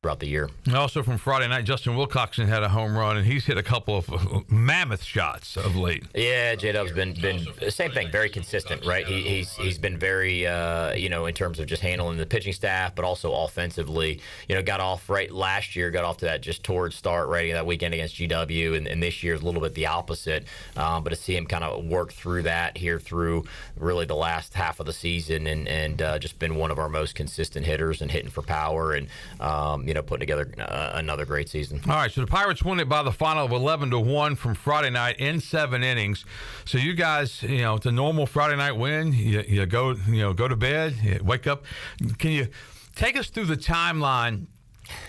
throughout the year. Also from Friday night, Justin Wilcoxon had a home run, and he's hit a couple of mammoth shots of late. Yeah, J-Dub's been same thing, very consistent, right? He's been very, in terms of just handling the pitching staff, but also offensively. Got off got off to that just torrid start right that weekend against GW, and this year is a little bit the opposite. But to see him kind of work through that here through really the last half of the season, and just been one of our most consistent hitters and hitting for power, and putting together another great season. All right, so the Pirates won it by the final of 11-1 from Friday night in 7 innings. So you guys, it's a normal Friday night win. You go to bed, you wake up. Can you take us through the timeline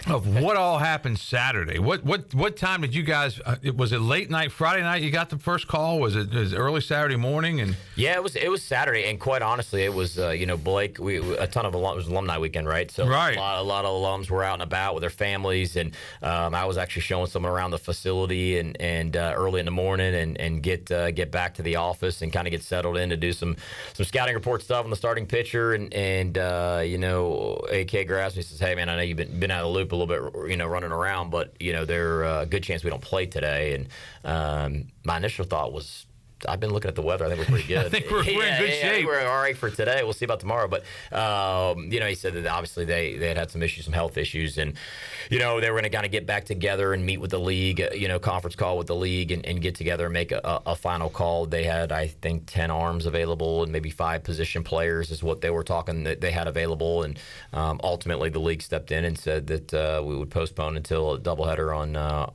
of what all happened Saturday? What time did you guys? Was it late night Friday night? You got the first call. Was it early Saturday morning? And yeah, it was Saturday, and quite honestly, it was Blake. A ton of it was alumni weekend, right? So right. A lot of alums were out and about with their families, and I was actually showing someone around the facility and early in the morning, and get back to the office and kind of get settled in to do some scouting report stuff on the starting pitcher, and AK grabs me and says, "Hey man, I know you've been out of the loop a little bit, running around, but there a good chance we don't play today." And my initial thought was, I've been looking at the weather. I think we're pretty good. I think we're in good shape. I think we're all right for today. We'll see about tomorrow. But, he said that obviously they had some issues, some health issues. And, they were going to kind of get back together and meet with the league, conference call with the league and get together and make a final call. They had, I think, 10 arms available and maybe 5 position players is what they were talking that they had available. And ultimately the league stepped in and said that we would postpone until a doubleheader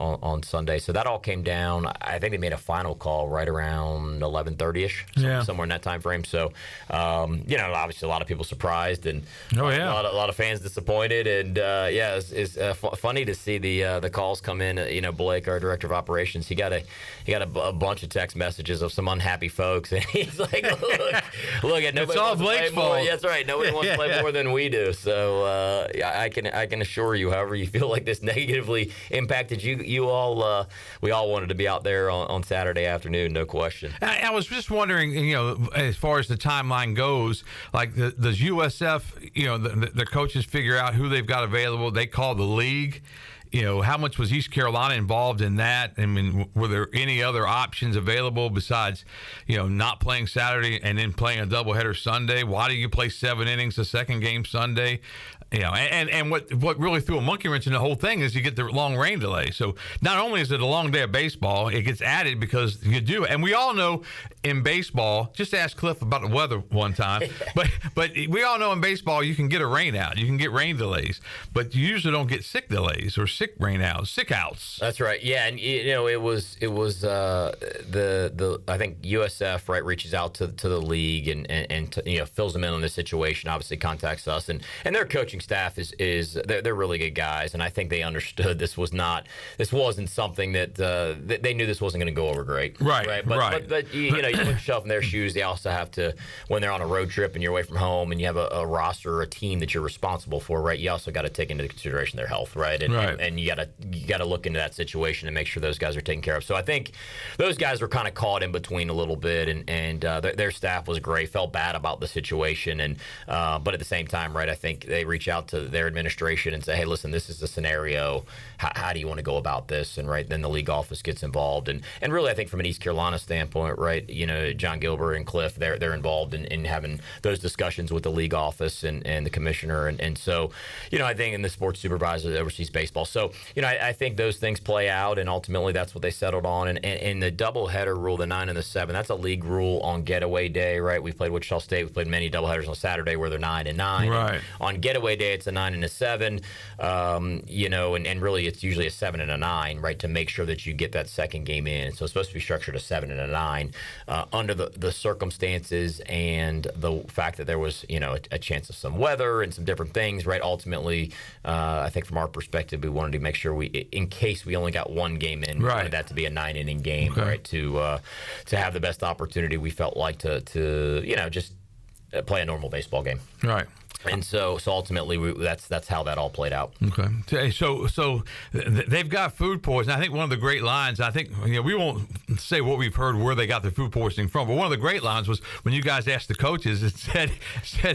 on Sunday. So that all came down. I think they made a final call right around 11:30ish, somewhere in that time frame. So, obviously a lot of people surprised, and a lot of fans disappointed, and it's funny to see the calls come in. Blake, our director of operations, he got a bunch of text messages of some unhappy folks, and he's like, "Look, nobody it's all wants Blake's to play more." fault. Yeah, that's right. Nobody wants to play more than we do. So, I can assure you, however you feel like this negatively impacted you all, we all wanted to be out there on Saturday afternoon, no question. I was just wondering, as far as the timeline goes, like does USF, the coaches figure out who they've got available? They call the league. How much was East Carolina involved in that? I mean, were there any other options available besides, not playing Saturday and then playing a doubleheader Sunday? Why do you play 7 innings the second game Sunday? And what really threw a monkey wrench in the whole thing is you get the long rain delay. So not only is it a long day of baseball, it gets added because you do. And we all know in baseball, just ask Cliff about the weather one time, but we all know in baseball you can get a rain out. You can get rain delays, but you usually don't get sick delays or sick rain outs, sick outs. That's right. Yeah, and it was the I think USF reaches out to the league and fills them in on the situation. Obviously contacts us, and their coaching staff is they're really good guys, and I think they understood this wasn't something that they knew this wasn't going to go over great. Right. But you put yourself in their shoes. They also have to, when they're on a road trip and you're away from home and you have a roster or a team that you're responsible for, right? You also got to take into consideration their health, right? And you got to look into that situation and make sure those guys are taken care of. So I think those guys were kind of caught in between a little bit, and their staff was great. Felt bad about the situation, and but at the same time, right? I think they reach out to their administration and say, "Hey, listen, this is the scenario. How do you want to go about this?" And then the league office gets involved, and really, I think from an East Carolina standpoint, right? John Gilbert and Cliff, they're involved in having those discussions with the league office and the commissioner, and so I think in the sports supervisor that oversees baseball. So I think those things play out, and ultimately that's what they settled on. And the doubleheader rule, the 9 and the 7, that's a league rule on getaway day, right? We played Wichita State. We played many doubleheaders on Saturday where they're 9 and 9. Right. And on getaway day, it's a 9 and a 7. And really it's usually a 7 and a 9, right? To make sure that you get that second game in. So it's supposed to be structured a 7 and a 9 under the circumstances and the fact that there was a chance of some weather and some different things, right? Ultimately, I think from our perspective, we wanted to make sure in case we only got one game in, we wanted that to be a 9-inning game, right? To have the best opportunity we felt like to just play a normal baseball game. Right. And so ultimately, that's how that all played out. Okay. So they've got food poisoning. I think one of the great lines, I think, we won't say what we've heard where they got the food poisoning from, but one of the great lines was when you guys asked the coaches, it said,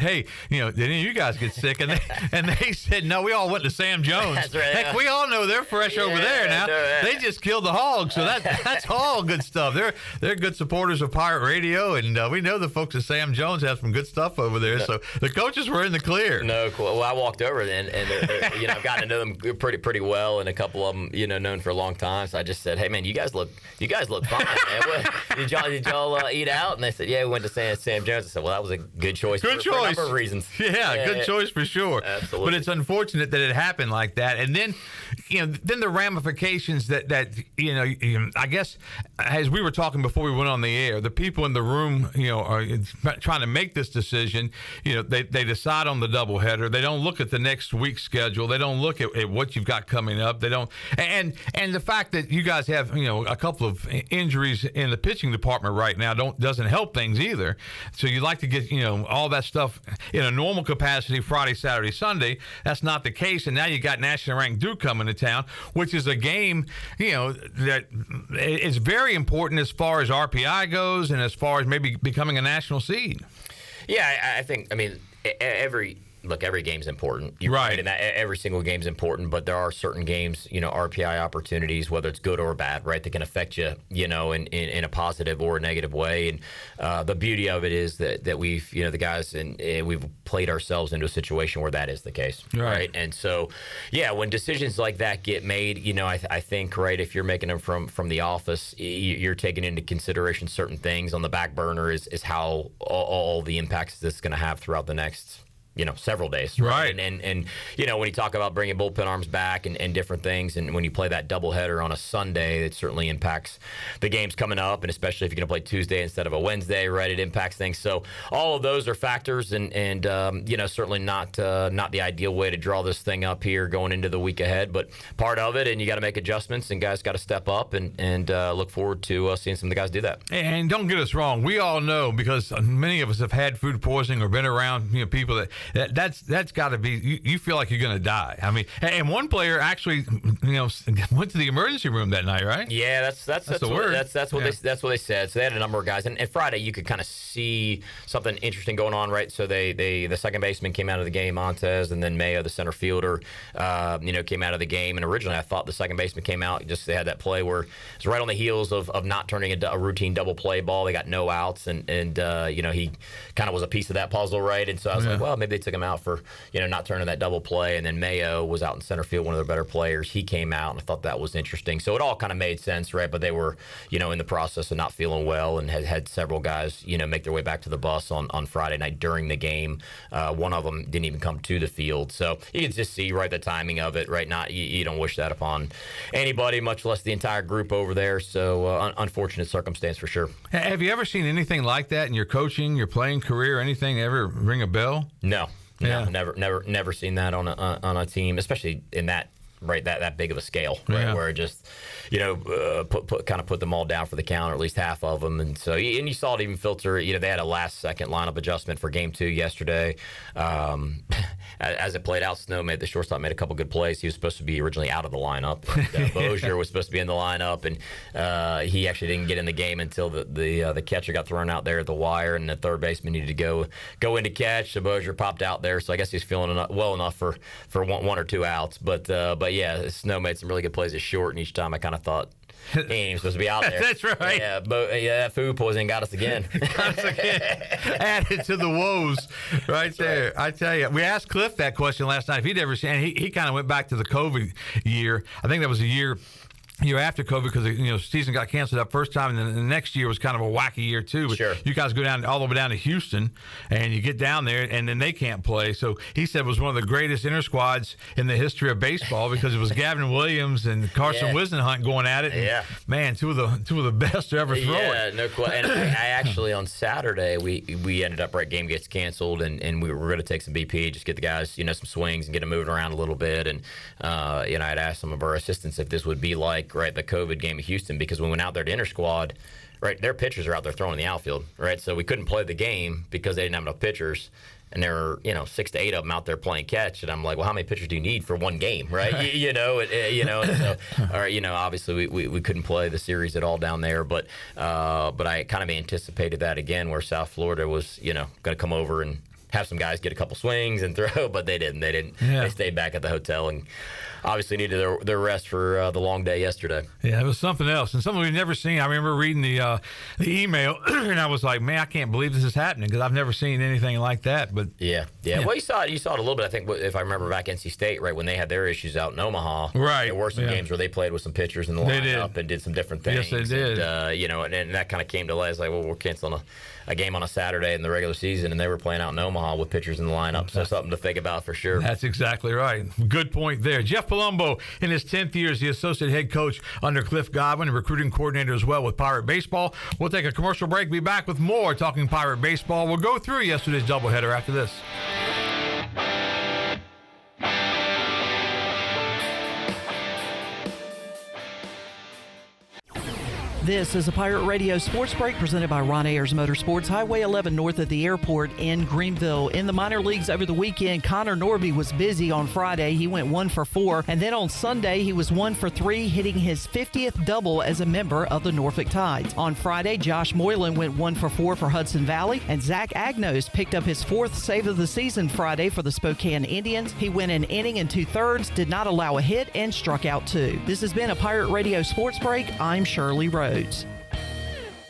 hey, did any of you guys get sick? And they said, no, we all went to Sam Jones. That's right. Heck, we all know they're fresh over there now. They just killed the hog, so that's all good stuff. They're good supporters of Pirate Radio, and we know the folks at Sam Jones have some good stuff over there. So the coaches were in the clear. No, cool. Well, I walked over and I've gotten to know them pretty well, and a couple of them, known for a long time. So I just said, hey man, you guys look fine, man. Did y'all eat out? And they said, yeah, we went to Sam Jones. I said, well, that was a good choice. For a number of reasons. Yeah, good choice for sure. Absolutely. But it's unfortunate that it happened like that, and then then the ramifications that I guess, as we were talking before we went on the air, the people in the room are trying to make this decision. They decide on the doubleheader. They don't look at the next week's schedule. They don't look at what you've got coming up. They don't, and the fact that you guys have a couple of injuries in the pitching department right now doesn't help things either. So you'd like to get all that stuff in a normal capacity Friday, Saturday, Sunday. That's not the case, and now you got nationally ranked Duke coming to town, which is a game that is very important as far as RPI goes, and as far as maybe becoming a national seed. Yeah, I think. I mean, every game's important. You're right. And every single game's important, but there are certain games, RPI opportunities, whether it's good or bad, right, that can affect you, in a positive or a negative way. And the beauty of it is that we've, the guys, and we've played ourselves into a situation where that is the case, right? And so, yeah, when decisions like that get made, I think, right, if you're making them from the office, you're taking into consideration certain things. On the back burner is how all the impacts this is going to have throughout the next several days. Right. And when you talk about bringing bullpen arms back and different things, and when you play that doubleheader on a Sunday, it certainly impacts the games coming up, and especially if you're going to play Tuesday instead of a Wednesday, right? It impacts things. So all of those are factors, and certainly not the ideal way to draw this thing up here going into the week ahead, but part of it, and you got to make adjustments, and guys got to step up, and look forward to seeing some of the guys do that. And don't get us wrong, we all know, because many of us have had food poisoning or been around people that's got to be, you feel like you're going to die. I mean, and one player actually, went to the emergency room that night, right? Yeah, that's the word. That's what they said. So they had a number of guys, and Friday you could kind of see something interesting going on, right? So the second baseman came out of the game, Montez, and then Mayo, the center fielder, came out of the game. And originally I thought the second baseman came out, they had that play where it's right on the heels of not turning a routine double play ball. They got no outs, and he kind of was a piece of that puzzle, right? And so I was like, well, maybe they took him out for not turning that double play. And then Mayo was out in center field, one of their better players. He came out, and I thought that was interesting. So it all kind of made sense, right? But they were in the process of not feeling well, and had several guys make their way back to the bus on Friday night during the game. One of them didn't even come to the field. So you can just see the timing of it, right? You don't wish that upon anybody, much less the entire group over there. So unfortunate circumstance for sure. Have you ever seen anything like that in your coaching, your playing career, anything ever ring a bell? No, never seen that on a team, especially in that that big of a scale, right? Where it just put them all down for the count, or at least half of them. And so, and you saw it even filter. They had a last-second lineup adjustment for Game 2 yesterday. As it played out, the shortstop made a couple good plays. He was supposed to be originally out of the lineup. Bozier was supposed to be in the lineup, and he actually didn't get in the game until the catcher got thrown out there at the wire, and the third baseman needed to go in to catch. So Bozier popped out there. So I guess he's feeling well enough for one or two outs. But yeah, Snow made some really good plays at short, and each time I kind of thought, he ain't supposed to be out there. That's right. Yeah, but that food poisoning got us again. Added to the woes right there. Right. I tell you, we asked Cliff that question last night if he'd ever seen, and he kind of went back to the COVID year. I think that was a year after COVID, because the season got canceled that first time, and then the next year was kind of a wacky year too. But sure. You guys go down all the way down to Houston, and you get down there, and then they can't play. So he said it was one of the greatest inter squads in the history of baseball, because it was Gavin Williams and Carson Wisdenhunt going at it. And, man, two of the best to ever throw it. Yeah, no question. And I actually on Saturday we ended up game gets canceled, and we were going to take some BP, just get the guys some swings and get them moving around a little bit. And I'd asked some of our assistants if this would be like the COVID game of Houston, because we went out there to inter squad. right? Their pitchers are out there throwing in the outfield, right? So we couldn't play the game because they didn't have enough pitchers. And there were, 6 to 8 of them out there playing catch, and I'm like, well, how many pitchers do you need for one game, right? And so, obviously we couldn't play the series at all down there, but I kind of anticipated that again, where South Florida was, going to come over and have some guys get a couple swings and throw, but they didn't. Yeah. They stayed back at the hotel and obviously needed their rest for the long day yesterday. Yeah, it was something else, and something we've never seen. I remember reading the email, and I was like, man, I can't believe this is happening because I've never seen anything like that. But yeah. Well, you saw it a little bit. I think if I remember back NC State, right, when they had their issues out in Omaha, right, there were some games where they played with some pitchers in the lineup and did some different things. Yes, they did. And that kind of came to light. It's like, well, we're canceling a game on a Saturday in the regular season, and they were playing out in Omaha with pitchers in the lineup. So something to think about for sure. That's exactly right. Good point there. Jeff Palumbo, in his 10th year as the associate head coach under Cliff Godwin, and recruiting coordinator as well with Pirate Baseball. We'll take a commercial break. Be back with more talking Pirate Baseball. We'll go through yesterday's doubleheader after this. This is a Pirate Radio Sports Break presented by Ron Ayers Motorsports, Highway 11 north of the airport in Greenville. In the minor leagues over the weekend, Connor Norby was busy on Friday. He went 1 for 4. And then on Sunday, he was 1 for 3, hitting his 50th double as a member of the Norfolk Tides. On Friday, Josh Moylan went 1 for 4 for Hudson Valley. And Zach Agnos picked up his 4th save of the season Friday for the Spokane Indians. He went an inning and 2/3, did not allow a hit, and struck out 2. This has been a Pirate Radio Sports Break. I'm Shirley Rhodes.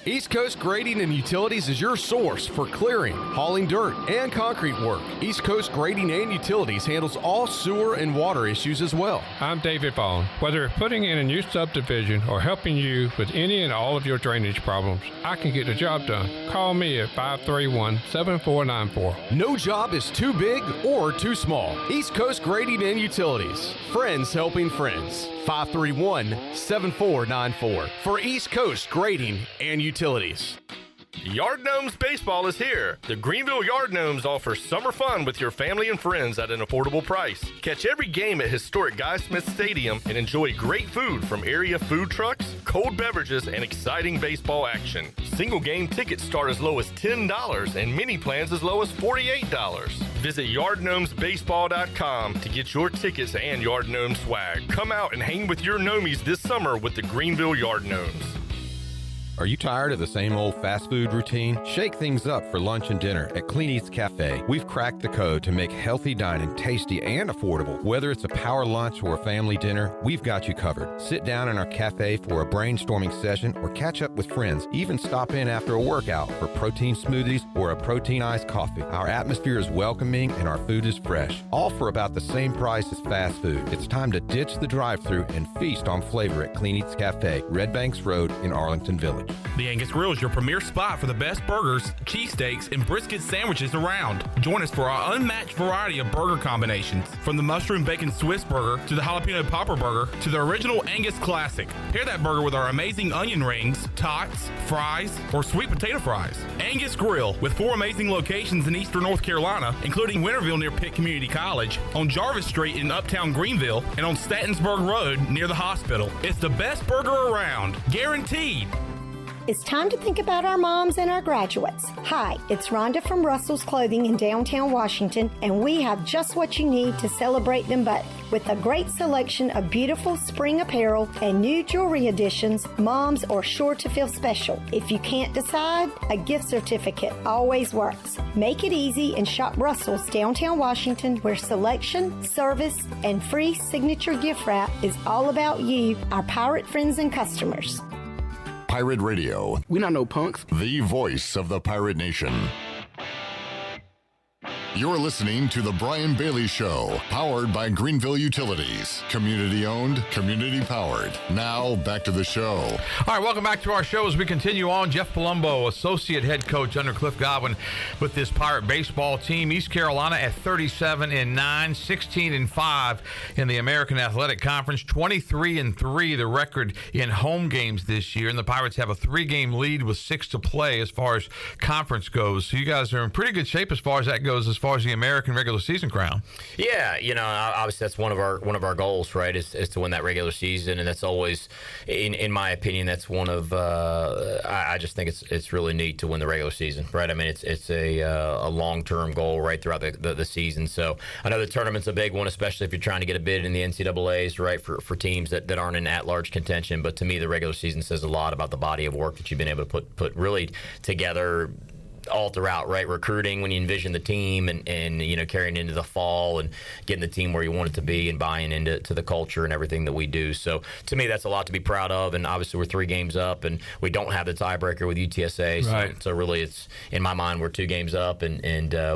East Coast Grading and Utilities is your source for clearing, hauling dirt, and concrete work. East Coast Grading and Utilities handles all sewer and water issues as well. I'm David Vaughn. Whether putting in a new subdivision or helping you with any and all of your drainage problems, I can get the job done. Call me at 531-7494. No job is too big or too small. East Coast Grading and Utilities. Friends helping friends. 531-7494 for East Coast Grading and Utilities. Yard Gnomes Baseball is here. The Greenville Yard Gnomes offer summer fun with your family and friends at an affordable price. Catch every game at historic Guy Smith Stadium and enjoy great food from area food trucks, cold beverages, and exciting baseball action. Single game tickets start as low as $10 and mini plans as low as $48. Visit yardgnomesbaseball.com to get your tickets and Yard Gnome swag. Come out and hang with your Gnomies this summer with the Greenville Yard Gnomes. Are you tired of the same old fast food routine? Shake things up for lunch and dinner at Clean Eats Cafe. We've cracked the code to make healthy dining tasty and affordable. Whether it's a power lunch or a family dinner, we've got you covered. Sit down in our cafe for a brainstorming session or catch up with friends. Even stop in after a workout for protein smoothies or a protein iced coffee. Our atmosphere is welcoming and our food is fresh. All for about the same price as fast food. It's time to ditch the drive-thru and feast on flavor at Clean Eats Cafe, Red Banks Road in Arlington Village. The Angus Grill is your premier spot for the best burgers, cheesesteaks, and brisket sandwiches around. Join us for our unmatched variety of burger combinations, from the mushroom bacon Swiss burger to the jalapeno popper burger to the original Angus classic. Pair that burger with our amazing onion rings, tots, fries, or sweet potato fries. Angus Grill, with 4 amazing locations in eastern North Carolina, including Winterville near Pitt Community College, on Jarvis Street in uptown Greenville, and on Statensburg Road near the hospital. It's the best burger around, guaranteed. It's time to think about our moms and our graduates. Hi, it's Rhonda from Russell's Clothing in downtown Washington, and we have just what you need to celebrate them both. With a great selection of beautiful spring apparel and new jewelry additions, moms are sure to feel special. If you can't decide, a gift certificate always works. Make it easy and shop Russell's downtown Washington, where selection, service, and free signature gift wrap is all about you, our pirate friends and customers. Pirate Radio. We're not no punks. The voice of the Pirate Nation. You're listening to The Brian Bailey Show, powered by Greenville Utilities. Community owned, community powered. Now, back to the show. All right, welcome back to our show as we continue on. Jeff Palumbo, associate head coach under Cliff Godwin with this Pirate baseball team. East Carolina at 37-9, 16-5 in the American Athletic Conference, 23-3 the record in home games this year. And the Pirates have a 3-game lead with 6 to play as far as conference goes. So you guys are in pretty good shape as far as that goes, as far as the American regular season crown. Yeah, obviously that's one of our goals, right? Is to win that regular season, and that's always, in my opinion, that's one of. I just think it's really neat to win the regular season, right? I mean, it's a long-term goal right throughout the season. So I know the tournament's a big one, especially if you're trying to get a bid in the NCAA's, right? For teams that aren't in at-large contention. But to me, the regular season says a lot about the body of work that you've been able to put really together all throughout, right? Recruiting when you envision the team and carrying into the fall and getting the team where you want it to be and buying into the culture and everything that we do. So to me, that's a lot to be proud of. And obviously we're 3 games up and we don't have the tiebreaker with UTSA. Right. So really it's, in my mind, we're 2 games up and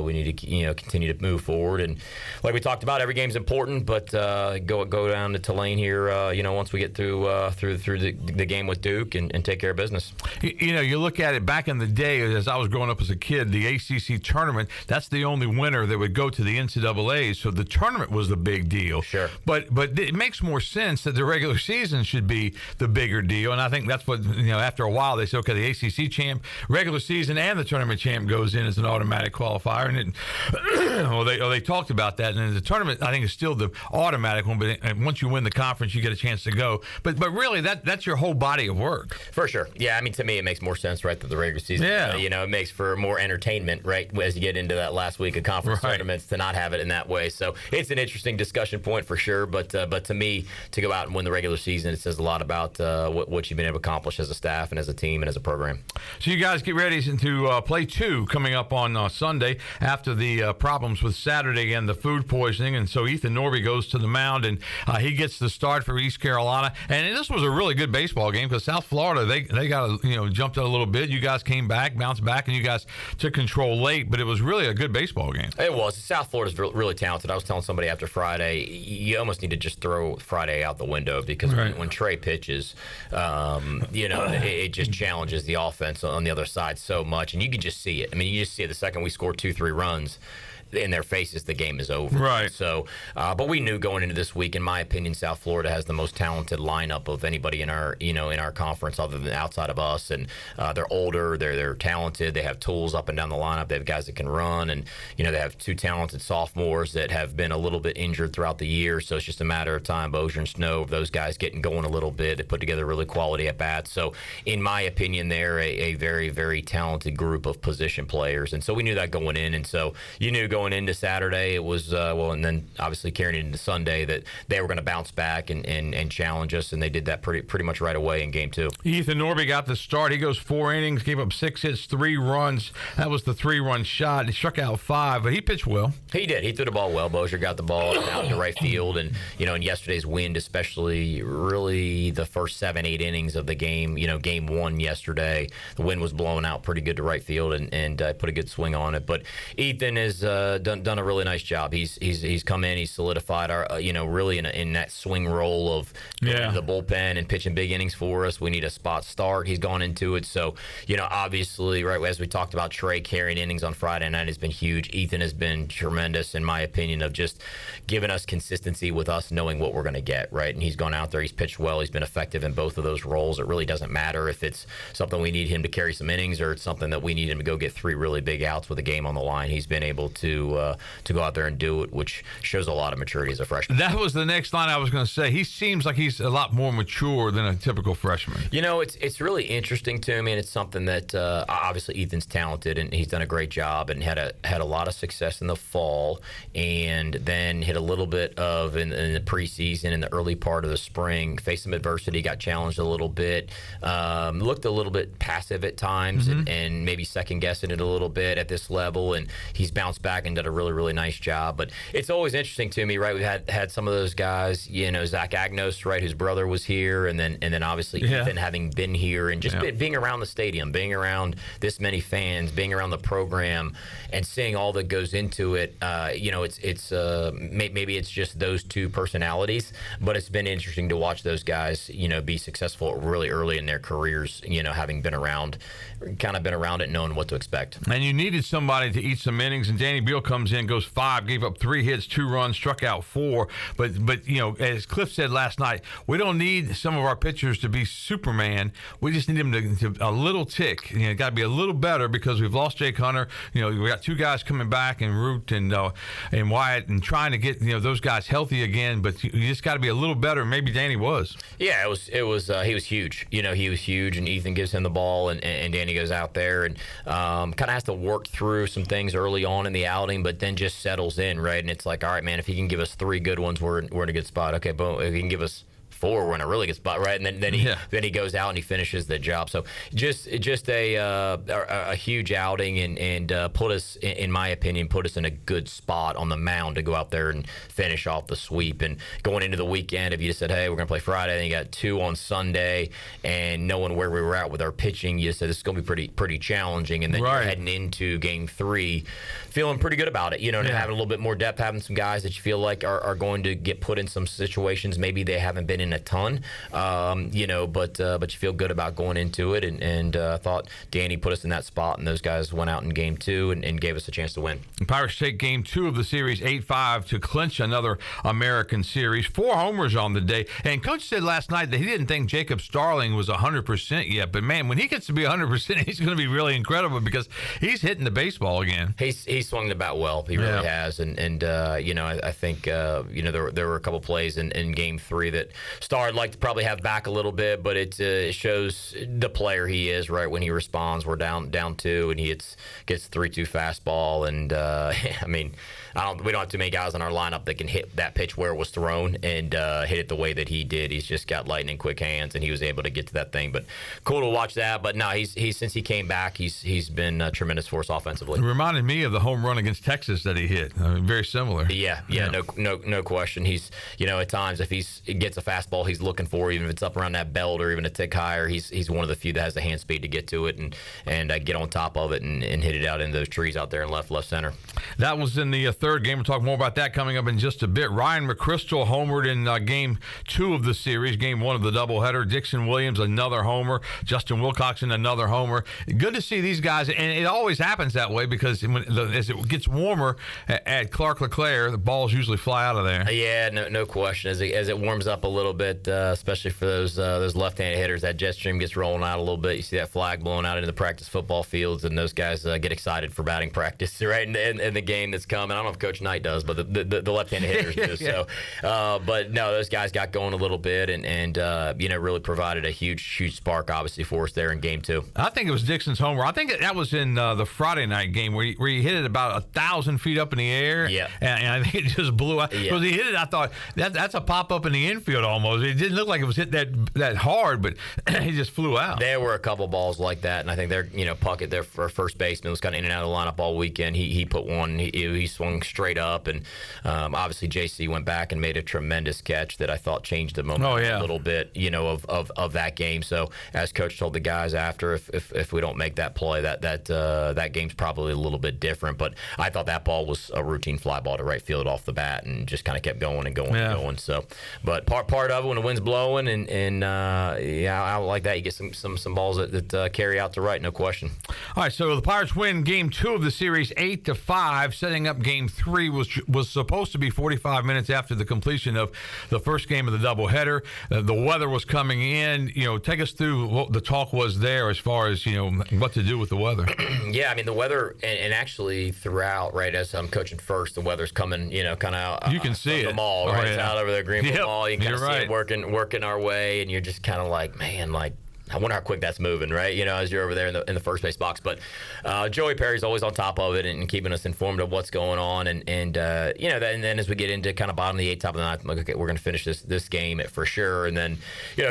we need to, continue to move forward. And like we talked about, every game's important, but go down to Tulane here, once we get through the game with Duke and take care of business. You look at it back in the day, as I was growing up as a kid, the ACC tournament, that's the only winner that would go to the NCAA. So the tournament was the big deal. Sure. But it makes more sense that the regular season should be the bigger deal. And I think that's what, after a while they said, okay, the ACC champ, regular season, and the tournament champ goes in as an automatic qualifier. And they talked about that. And the tournament, I think, is still the automatic one. But once you win the conference, you get a chance to go. But really, that's your whole body of work. For sure. Yeah, I mean, to me, it makes more sense, right, that the regular season. Yeah. It makes for more entertainment, right, as you get into that last week of conference tournaments, to not have it in that way. So it's an interesting discussion point for sure. But to me, to go out and win the regular season, it says a lot about what you've been able to accomplish as a staff and as a team and as a program. So you guys get ready to play 2 coming up on Sunday after the problems with Saturday and the food poisoning. And so Ethan Norby goes to the mound and he gets the start for East Carolina. And this was a really good baseball game because South Florida, they got jumped out a little bit. You guys came back, bounced back, and you guys took control late. But it was really a good baseball game. It was. South Florida's really talented. I was telling somebody after Friday, you almost need to just throw Friday out the window because when Trey pitches, it just challenges the offense on the other side so much. And you can just see it. I mean, you just see it the second we score 2-3 runs. In their faces, the game is over. Right. So, but we knew going into this week, in my opinion, South Florida has the most talented lineup of anybody in our, in our conference, other than outside of us. And they're older, they're talented, they have tools up and down the lineup. They have guys that can run, and they have 2 talented sophomores that have been a little bit injured throughout the year. So it's just a matter of time. Bozier and Snow, those guys getting going a little bit. They put together really quality at bats. So, in my opinion, they're a very, very talented group of position players. And so we knew that going in. And so you knew going into Saturday, it was and then obviously carrying it into Sunday, that they were going to bounce back and challenge us, and they did that pretty much right away in game 2. Ethan Norby got the start. He goes 4 innings, gave up 6 hits, 3 runs. That was the 3-run shot. He struck out 5, but he pitched well. He did. He threw the ball well. Bozier got the ball out into right field, and in yesterday's wind, especially really the first 7-8 innings of the game. Game 1 yesterday, the wind was blowing out pretty good to right field, and put a good swing on it. But Ethan has done a really nice job. He's come in, he's solidified our really in that swing role of the bullpen and pitching big innings for us. We need a spot start. He's gone into it. So obviously, right as we talked about, Trey carrying innings on Friday night has been huge. Ethan has been tremendous, in my opinion, of just giving us consistency with us knowing what we're going to get, right? And he's gone out there, he's pitched well, he's been effective in both of those roles. It really doesn't matter if it's something we need him to carry some innings or it's something that we need him to go get 3 really big outs with a game on the line. He's been able to go out there and do it, which shows a lot of maturity as a freshman. That was the next line I was going to say. He seems like he's a lot more mature than a typical freshman. It's really interesting to me, and it's something that obviously Ethan's talented, and he's done a great job and had a lot of success in the fall, and then hit a little bit of in the preseason, in the early part of the spring, faced some adversity, got challenged a little bit, looked a little bit passive at times, and maybe second guessing it a little bit at this level, and he's bounced back and did a really, really nice job. But it's always interesting to me, right? We've had some of those guys, Zach Agnos, right, whose brother was here, and then obviously Ethan having been here, and just being around the stadium, being around this many fans, being around the program, and seeing all that goes into it. Maybe it's just those 2 personalities, but it's been interesting to watch those guys, be successful really early in their careers, having been around it, knowing what to expect. And you needed somebody to eat some innings, and Danny Beal Steele comes in, goes 5, gave up 3 hits, 2 runs, struck out 4. But as Cliff said last night, we don't need some of our pitchers to be Superman. We just need them to a little tick. Got to be a little better because we've lost Jake Hunter. We got 2 guys coming back, and Root and Wyatt, and trying to get those guys healthy again. But you just got to be a little better. Maybe Danny was. Yeah, it was. He was huge. He was huge, and Ethan gives him the ball, and Danny goes out there and kind of has to work through some things early on in the outing, but then just settles in, right? And it's like, all right, man, if he can give us 3 good ones, we're in a good spot. Okay, boom. If he can give us 4, we're in a really good spot, right? And then he goes out and he finishes the job. So just a huge outing, and put us, in my opinion, in a good spot on the mound to go out there and finish off the sweep. And going into the weekend, if you just said, hey, we're going to play Friday, then you got 2 on Sunday, and knowing where we were at with our pitching, you said this is going to be pretty challenging. And then you're heading into Game 3 feeling pretty good about it, and having a little bit more depth, having some guys that you feel like are going to get put in some situations maybe they haven't been in a ton, but you feel good about going into it, and I thought Danny put us in that spot, and those guys went out in Game 2 and gave us a chance to win. Pirates take Game 2 of the series 8-5 to clinch another American Series. 4 homers on the day, and Coach said last night that he didn't think Jacob Starling was 100% yet, but man, when he gets to be 100%, he's going to be really incredible because he's hitting the baseball again. He swung the bat well. He really has, and I think there were a couple plays in Game 3 that Starr would like to probably have back a little bit, but it shows the player he is, right? When he responds, we're down 2, and he gets 3-2 fastball, and we don't have too many guys in our lineup that can hit that pitch where it was thrown and hit it the way that he did. He's just got lightning quick hands, and he was able to get to that thing. But cool to watch that. But no, he's since he came back, he's been a tremendous force offensively. It reminded me of the home run against Texas that he hit. Very similar. Yeah. No question. He's at times if he gets a fastball he's looking for, even if it's up around that belt or even a tick higher, he's one of the few that has the hand speed to get to it and get on top of it and hit it out into those trees out there in left center. That was in the third game. We'll talk more about that coming up in just a bit. Ryan McChrystal homered in Game 2 of the series, Game 1 of the doubleheader. Dixon Williams, another homer. Justin Wilcoxon, another homer. Good to see these guys, and it always happens that way because as it gets warmer at Clark LeClaire, the balls usually fly out of there. Yeah, no question. As it warms up a little bit, especially for those left-handed hitters, that jet stream gets rolling out a little bit. You see that flag blowing out into the practice football fields, and those guys get excited for batting practice, right? In the game that's coming. I don't know if Coach Knight does, but the left-handed hitters do. Yeah. So, but no, those guys got going a little bit, and really provided a huge spark, obviously, for us there in Game 2. I think it was Dixon's homer. I think that was in the Friday night game where he hit it about 1,000 feet up in the air. Yeah. And I think it just blew out. Because he hit it, I thought, that's a pop-up in the infield almost. It didn't look like it was hit that hard, but he just flew out. There were a couple balls like that, and I think they're, Puckett, their first baseman, was kind of in and out of the lineup all weekend. He put one, he swung straight up, and obviously JC went back and made a tremendous catch that I thought changed the momentum a little bit, of that game. So as Coach told the guys after, if we don't make that play, that game's probably a little bit different. But I thought that ball was a routine fly ball to right field off the bat, and just kind of kept going and going and going. So, but part of it when the wind's blowing, and I like that. You get some balls that carry out to right, no question. All right, so the Pirates win Game 2 of the series 8-5, setting up Game 3 was supposed to be 45 minutes after the completion of the first game of the doubleheader. The weather was coming in. Take us through what the talk was there as far as what to do with the weather. Yeah, I mean the weather, and actually throughout, right, as I'm coaching first, the weather's coming, kind of. You can see it. The mall, right? It's out over there, Greenville Mall. You can kind of see it working our way, and you're just kind of like, man, like, I wonder how quick that's moving, right? As you're over there in the first base box. But Joey Perry's always on top of it and keeping us informed of what's going on. And then as we get into kind of bottom of the 8th, top of the 9th, I'm like, okay, we're going to finish this game for sure. And then,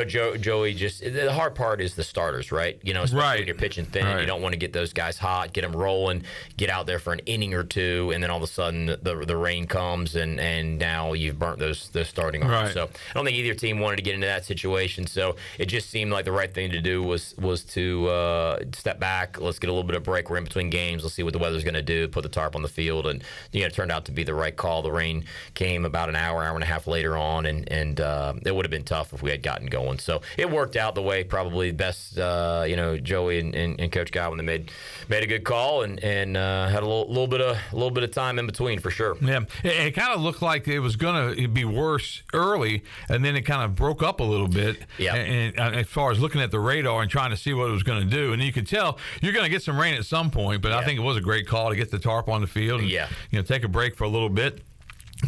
Joey just, the hard part is the starters, right? Especially when you're pitching thin. Right. You don't want to get those guys hot, get them rolling, get out there for an inning or two, and then all of a sudden the rain comes and now you've burnt those starting arms. Right. So I don't think either team wanted to get into that situation. So it just seemed like the right thing needed to do was to step back. Let's get a little bit of break. We're in between games. Let's see what the weather's going to do. Put the tarp on the field, and it turned out to be the right call. The rain came about an hour and a half later on, and it would have been tough if we had gotten going. So it worked out the way probably best. Joey and Coach Godwin made a good call and had a little bit of time in between for sure. Yeah, it kind of looked like it was going to be worse early, and then it kind of broke up a little bit. Yeah. And as far as looking at the radar and trying to see what it was going to do, and you could tell you're going to get some rain at some point. But I think it was a great call to get the tarp on the field and take a break for a little bit.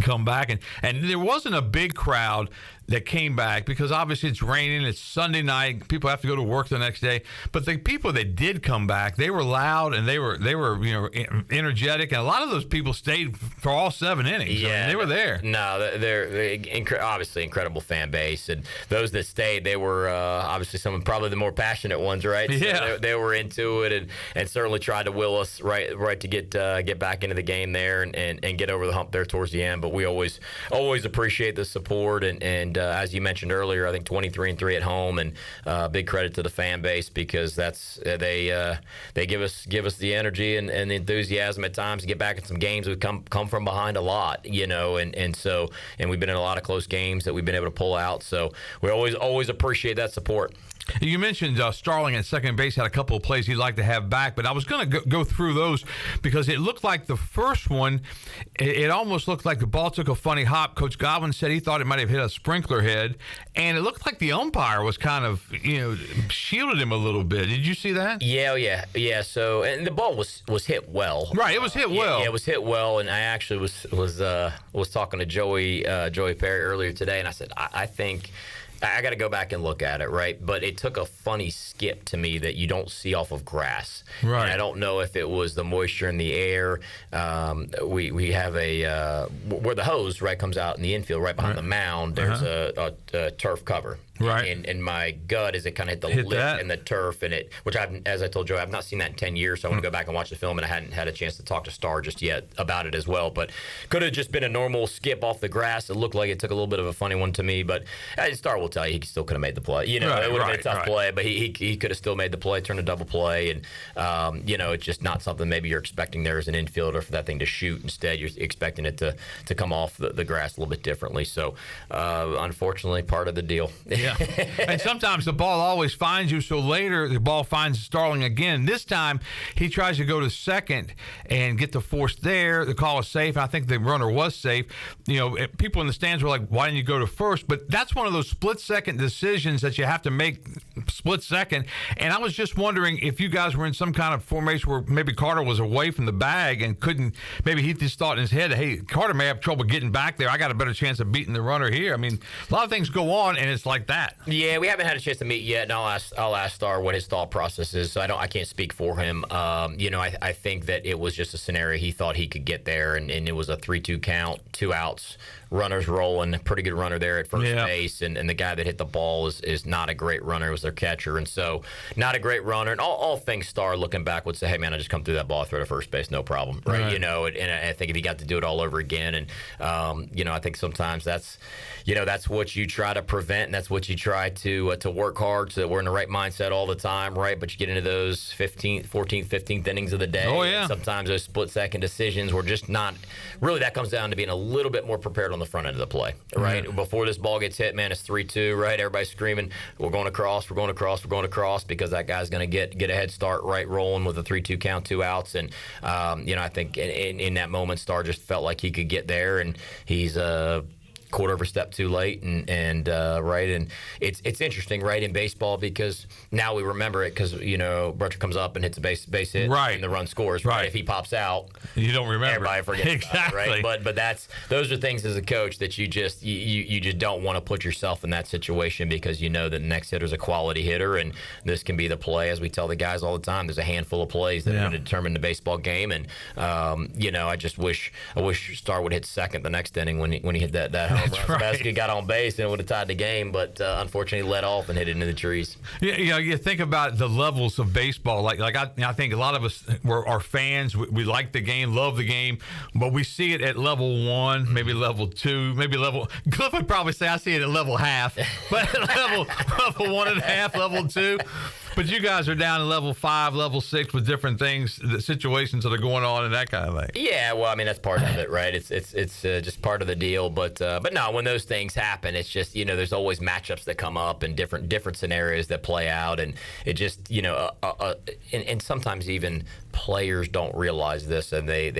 Come back, and there wasn't a big crowd that came back because obviously it's raining. It's Sunday night. People have to go to work the next day. But the people that did come back, they were loud and they were energetic, and a lot of those people stayed for all 7 innings. Yeah, I mean, they were there. No, they're obviously incredible fan base, and those that stayed, they were obviously some of probably the more passionate ones, right? Yeah, so they were into it and certainly tried to will us right to get back into the game there and get over the hump there towards the end. But we always appreciate the support and as you mentioned earlier, I think 23-3 at home, and big credit to the fan base because they give us the energy and the enthusiasm at times to get back in some games. We come from behind a lot, and we've been in a lot of close games that we've been able to pull out. So we always appreciate that support. You mentioned Starling at second base had a couple of plays he'd like to have back, but I was going to go through those because it looked like the first one, it almost looked like the ball took a funny hop. Coach Godwin said he thought it might have hit a sprinkler head, and it looked like the umpire was kind of, shielded him a little bit. Did you see that? Yeah. So, and the ball was hit well. Right, it was hit well. Yeah, it was hit well, and I actually was talking to Joey Perry earlier today, and I said, I think I got to go back and look at it, right? But it took a funny skip to me that you don't see off of grass. Right. And I don't know if it was the moisture in the air. We have where the hose, right, comes out in the infield, right behind the mound, there's a turf cover. Right. And my gut is it kind of hit the lip and the turf, which as I told Joe, I've not seen that in 10 years, so I want to go back and watch the film, and I hadn't had a chance to talk to Starr just yet about it as well. But could have just been a normal skip off the grass. It looked like it took a little bit of a funny one to me, but Starr will tell you he still could have made the play. It would have been a tough play, but he could have still made the play, turned a double play, and it's just not something maybe you're expecting there as an infielder for that thing to shoot. Instead, you're expecting it to come off the grass a little bit differently. So, unfortunately, part of the deal. Yeah. And sometimes the ball always finds you, so later the ball finds Starling again. This time he tries to go to second and get the force there. The call is safe. I think the runner was safe. People in the stands were like, why didn't you go to first? But that's one of those split-second decisions that you have to make split second. And I was just wondering if you guys were in some kind of formation where maybe Carter was away from the bag and couldn't, maybe he just thought in his head, hey, Carter may have trouble getting back there. I got a better chance of beating the runner here. I mean, a lot of things go on, and it's like that. Yeah, we haven't had a chance to meet yet, and I'll ask Starr what his thought process is. So I can't speak for him. I think that it was just a scenario he thought he could get there, and it was a 3-2 count, 2 outs. Runners rolling, pretty good runner there at first base, and the guy that hit the ball is not a great runner. It was their catcher, and so not a great runner. And all things Starr looking back would say, hey man, I just come through that ball, throw to first base, no problem, right? And I think if he got to do it all over again, and I think sometimes that's what you try to prevent, and that's what you try to work hard so that we're in the right mindset all the time, right? But you get into those 14th, 15th innings of the day. Oh yeah. And sometimes those split-second decisions were just not really. That comes down to being a little bit more prepared on the front end of the play, right? Mm-hmm. Before this ball gets hit, man, it's 3-2, right? Everybody's screaming, we're going across, because that guy's going to get a head start, right, rolling with a 3-2 count, 2 outs. And, I think in that moment, Starr just felt like he could get there, and he's quarter of a step too late, and it's interesting, right, in baseball, because now we remember it because Butcher comes up and hits a base hit, right, and the run scores, right? If he pops out, you don't remember. Everybody forgets exactly, about it, right? But those are things as a coach that you just don't want to put yourself in that situation, because that the next hitter's a quality hitter, and this can be the play. As we tell the guys all the time, there's a handful of plays that are going to determine the baseball game, and I wish Starr would hit second the next inning when he hit that home run. Right. Sebastian got on base and it would have tied the game, but unfortunately let off and hit it into the trees. Yeah, you think about the levels of baseball. Like I think a lot of us are fans. We like the game, love the game, but we see it at level 1, maybe level 2, maybe level. Cliff would probably say I see it at level half, but at level 1.5, level 2. But you guys are down to level 5, level 6 with different things, the situations that are going on and that kind of thing. Yeah, well, I mean that's part of it, right? It's just part of the deal. But no, when those things happen, it's just there's always matchups that come up and different scenarios that play out, and it just and sometimes even players don't realize this, and they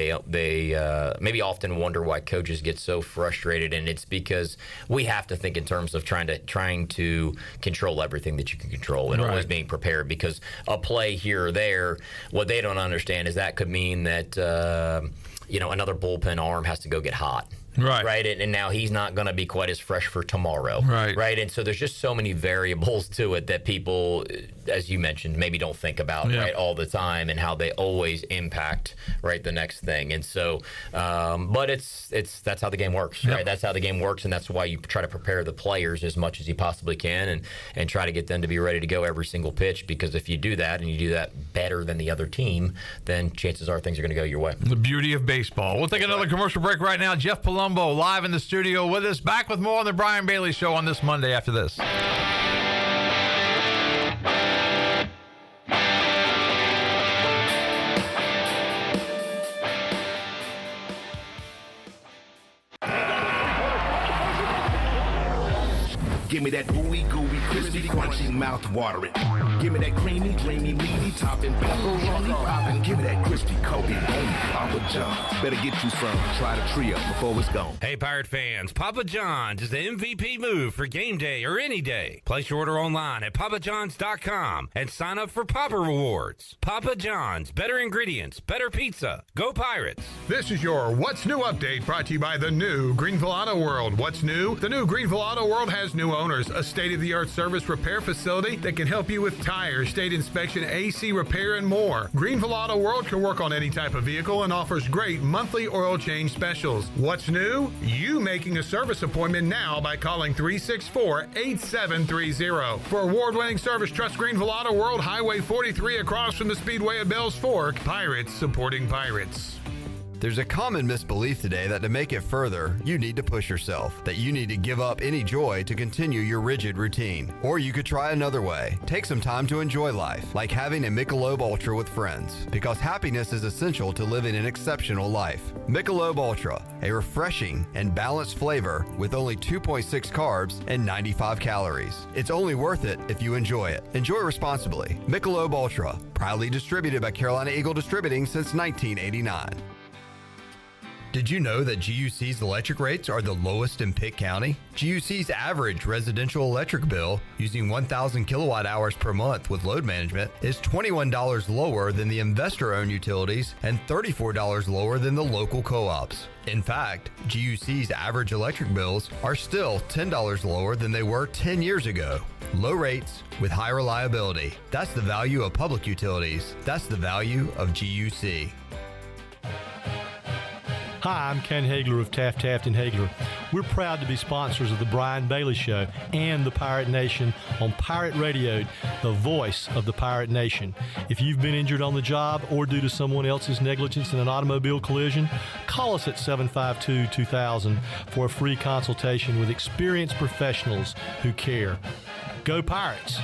maybe often wonder why coaches get so frustrated, and it's because we have to think in terms of trying to control everything that you can control and always being prepared, because a play here or there, what they don't understand is that could mean that another bullpen arm has to go get hot. Right. And now he's not going to be quite as fresh for tomorrow. Right. And so there's just so many variables to it that people, as you mentioned, maybe don't think about all the time, and how they always impact the next thing. And so, but that's how the game works, right? That's how the game works, and that's why you try to prepare the players as much as you possibly can, and try to get them to be ready to go every single pitch. Because if you do that, and you do that better than the other team, then chances are things are going to go your way. The beauty of baseball. We'll take another commercial break right now. Jeff Palumbo live in the studio with us. Back with more on the Brian Bailey Show on this Monday after this. Give me that ooey gooey, crispy, crunchy, mouth watering. Give me that creamy, dreamy, meaty, topping, pepperoni popping. Give me that crispy, Kobe, bone, Papa John's. Better get you some. Try the trio before it's gone. Hey, Pirate fans, Papa John's is the MVP move for game day or any day. Place your order online at papajohns.com and sign up for Papa Rewards. Papa John's, better ingredients, better pizza. Go Pirates. This is your What's New update, brought to you by the new Greenville Auto World. What's new? The new Greenville Auto World has new owners, a state-of-the-art service repair facility that can help you with tires, state inspection, AC repair, and more. Greenville Auto World can work on any type of vehicle and offers great monthly oil change specials. What's new? You making a service appointment now by calling 364-8730. For award-winning service, trust Greenville Auto World, Highway 43 across from the Speedway at Bells Fork. Pirates supporting pirates. There's a common misbelief today that to make it further, you need to push yourself, that you need to give up any joy to continue your rigid routine. Or you could try another way. Take some time to enjoy life, like having a Michelob Ultra with friends, because happiness is essential to living an exceptional life. Michelob Ultra, a refreshing and balanced flavor with only 2.6 carbs and 95 calories. It's only worth it if you enjoy it. Enjoy responsibly. Michelob Ultra, proudly distributed by Carolina Eagle Distributing since 1989. Did you know that GUC's electric rates are the lowest in Pitt County? GUC's average residential electric bill using 1,000 kilowatt hours per month with load management is $21 lower than the investor-owned utilities and $34 lower than the local co-ops. In fact, GUC's average electric bills are still $10 lower than they were 10 years ago. Low rates with high reliability. That's the value of public utilities. That's the value of GUC. Hi, I'm Ken Hagler of Taft Hagler. We're proud to be sponsors of the Brian Bailey Show and the Pirate Nation on Pirate Radio, the voice of the Pirate Nation. If you've been injured on the job or due to someone else's negligence in an automobile collision, call us at 752-2000 for a free consultation with experienced professionals who care. Go Pirates!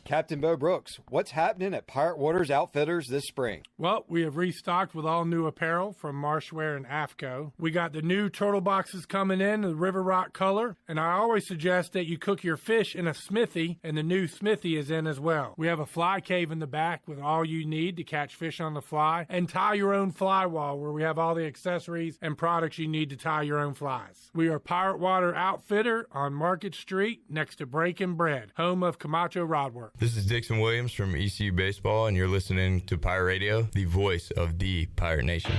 Captain Bo Brooks, what's happening at Pirate Waters Outfitters this spring? Well, we have restocked with all new apparel from Marshwear and AFCO. We got the new turtle boxes coming in, the River Rock color, and I always suggest that you cook your fish in a smithy, and the new smithy is in as well. We have a fly cave in the back with all you need to catch fish on the fly, and tie your own fly wall where we have all the accessories and products you need to tie your own flies. We are Pirate Water Outfitter on Market Street next to Breaking Bread, home of Camacho Rodwork. This is Dixon Williams from ECU Baseball, and you're listening to Pirate Radio, the voice of the Pirate Nation.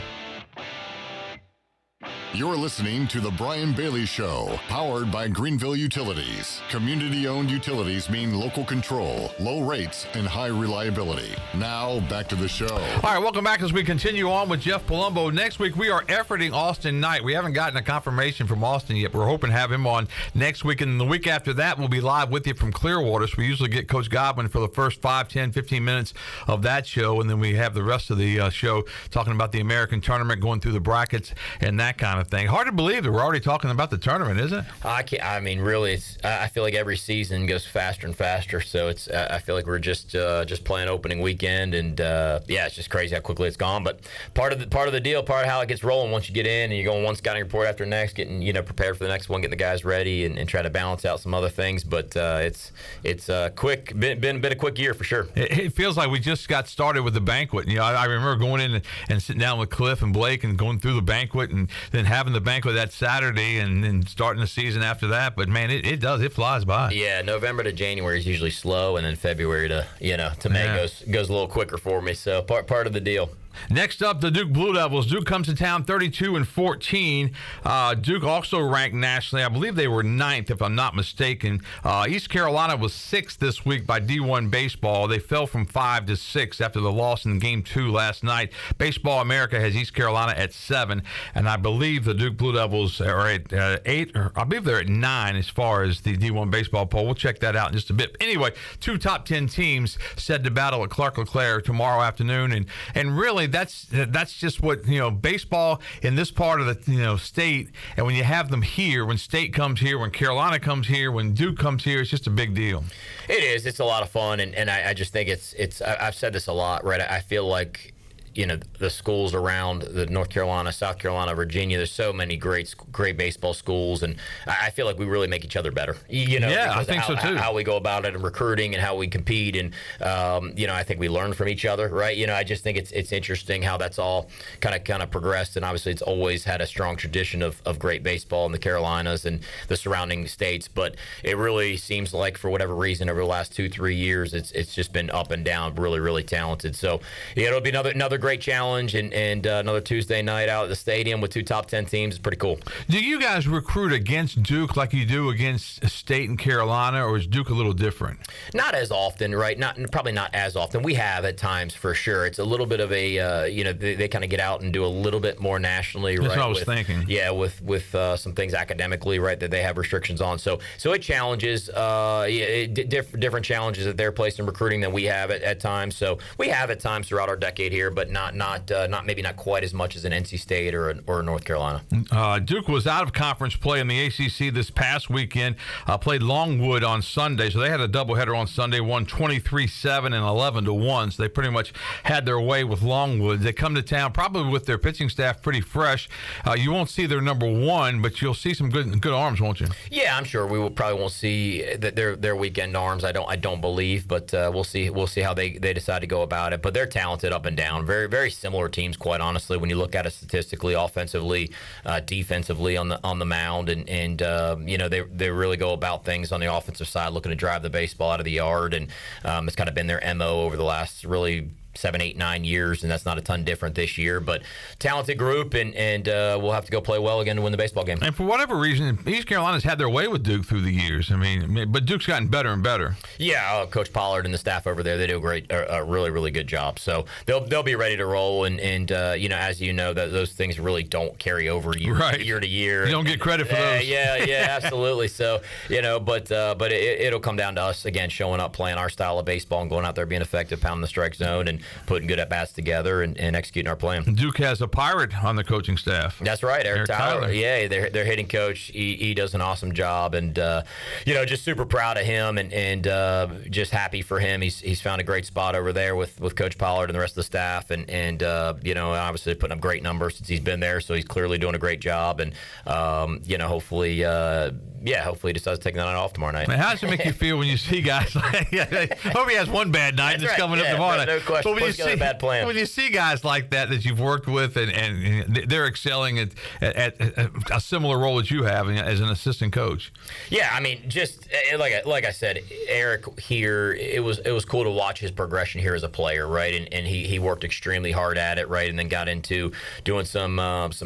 You're listening to The Brian Bailey Show, powered by Greenville Utilities. Community-owned utilities mean local control, low rates, and high reliability. Now, back to the show. All right, welcome back as we continue on with Jeff Palumbo. Next week, we are efforting Austin Knight. We haven't gotten a confirmation from Austin yet. We're hoping to have him on next week, and the week after that, we'll be live with you from Clearwater. So we usually get Coach Godwin for the first 5, 10, 15 minutes of that show, and then we have the rest of the show talking about the American tournament, going through the brackets and that kind of thing. Hard to believe that we're already talking about the tournament, isn't it? I mean, really, I feel like every season goes faster and faster. So I feel like we're just playing opening weekend, and it's just crazy how quickly it's gone. But part of the deal, part of how it gets rolling once you get in and you're going one scouting report after the next, getting prepared for the next one, getting the guys ready, and try to balance out some other things. But it's quick, been a quick year for sure. It feels like we just got started with the banquet. I remember going in and sitting down with Cliff and Blake and going through the banquet, and then having the banquet that Saturday, and then starting the season after that. But man, it flies by. Yeah, November to January is usually slow, and then February to May goes a little quicker for me. So part of the deal. Next up, the Duke Blue Devils. Duke comes to town 32-14. Duke also ranked nationally. I believe they were 9th, if I'm not mistaken. East Carolina was 6th this week by D1 baseball. They fell from 5 to 6 after the loss in Game 2 last night. Baseball America has East Carolina at 7, and I believe the Duke Blue Devils are at 8, or I believe they're at 9 as far as the D1 baseball poll. We'll check that out in just a bit. Anyway, 2 top 10 teams set to battle at Clark LeClaire tomorrow afternoon, and really that's just what baseball in this part of the state, and when you have them here, when State comes here, when Carolina comes here, when Duke comes here, it's just a big deal. It is. It's a lot of fun, and I just think it's I've said this a lot, right? I feel like the schools around the North Carolina, South Carolina, Virginia, there's so many great baseball schools, and I feel like we really make each other better. Yeah, I think so too. How we go about it in recruiting and how we compete, and I think we learn from each other, right? I just think it's interesting how that's all kind of progressed, and obviously it's always had a strong tradition of great baseball in the Carolinas and the surrounding states, but it really seems like for whatever reason over the last 2-3 years, it's just been up and down, really, really talented. So it'll be another great challenge, and another Tuesday night out at the stadium with 2 top 10 teams. It's pretty cool. Do you guys recruit against Duke like you do against State and Carolina, or is Duke a little different? Not as often, right? Probably not as often. We have at times for sure. It's a little bit of a they kind of get out and do a little bit more nationally. That's right? what I was thinking. Yeah, with some things academically, right, that they have restrictions on. So it challenges different challenges that they're placing recruiting than we have at times. So we have at times throughout our decade here, but maybe not quite as much as an NC State or North Carolina. Duke was out of conference play in the ACC this past weekend. Played Longwood on Sunday, so they had a doubleheader on Sunday, won 23-7 and 11-1. So they pretty much had their way with Longwood. They come to town probably with their pitching staff pretty fresh. You won't see their number 1, but you'll see some good arms, won't you? Yeah, I'm sure we probably won't see their weekend arms. I don't believe, but we'll see how they decide to go about it. But they're talented up and down. Very, very similar teams, quite honestly, when you look at it statistically, offensively, defensively on the mound, and they really go about things on the offensive side, looking to drive the baseball out of the yard, and it's kind of been their MO over the last really 7, 8, 9 years, and that's not a ton different this year. But talented group, and we'll have to go play well again to win the baseball game. And for whatever reason, East Carolina's had their way with Duke through the years. I mean, but Duke's gotten better and better. Yeah, Coach Pollard and the staff over there, they do a really, really good job. So they'll be ready to roll, and as you know, that those things really don't carry over year to year. You don't get credit for those. Yeah, absolutely. So but it'll come down to us again, showing up, playing our style of baseball, and going out there being effective, pounding the strike zone, and putting good at-bats together and executing our plan. Duke has a Pirate on the coaching staff. That's right, Eric Tyler. Yeah, their hitting coach. He does an awesome job, and just super proud of him, and just happy for him. He's found a great spot over there with Coach Pollard and the rest of the staff, and obviously putting up great numbers since he's been there. So he's clearly doing a great job, and hopefully he decides to take the night off tomorrow night. Man, how does it make you feel when you see guys like? Hope he has one bad night that's coming up tomorrow night. No question. But when put together a bad plan. When you see guys like that you've worked with and they're excelling at a similar role that you have as an assistant coach. Yeah, I mean, just like I said, Eric here, it was cool to watch his progression here as a player, right? And he worked extremely hard at it, right? And then got into doing some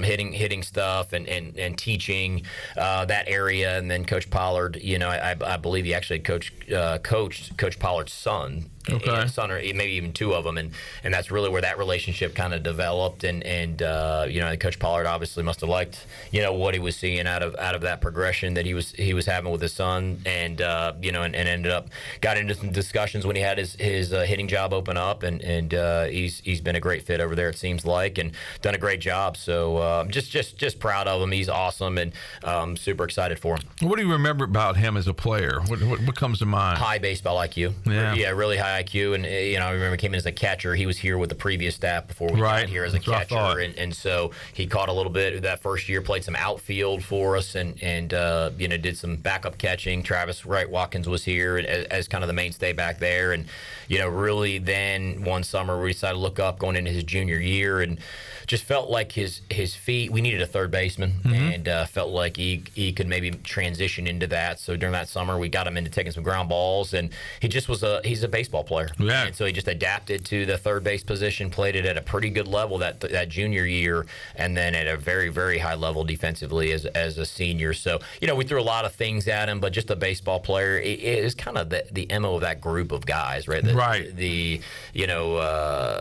hitting stuff and teaching that area. And then Coach Pollard, I believe he actually coached Coach Pollard's son. Okay. Son, or maybe even two of them, and that's really where that relationship kind of developed. And Coach Pollard obviously must have liked what he was seeing out of that progression that he was having with his son, and ended up got into some discussions when he had his hitting job open up, and he's been a great fit over there, it seems like, and done a great job. So just proud of him. He's awesome, and super excited for him. What do you remember about him as a player? What comes to mind? High baseball IQ. Yeah, really high IQ, and I remember he came in as a catcher. He was here with the previous staff before we got here as a catcher, and so he caught a little bit that first year. Played some outfield for us, and did some backup catching. Travis Wright Watkins was here as kind of the mainstay back there, and really then one summer we decided to look up going into his junior year, and just felt like his feet. We needed a third baseman, and felt like he could maybe transition into that. So during that summer, we got him into taking some ground balls, and he just he's a baseball player. Yeah. And so he just adapted to the third base position, played it at a pretty good level that junior year, and then at a very, very high level defensively as a senior. So, we threw a lot of things at him, but just a baseball player. It is kind of the MO of that group of guys, right?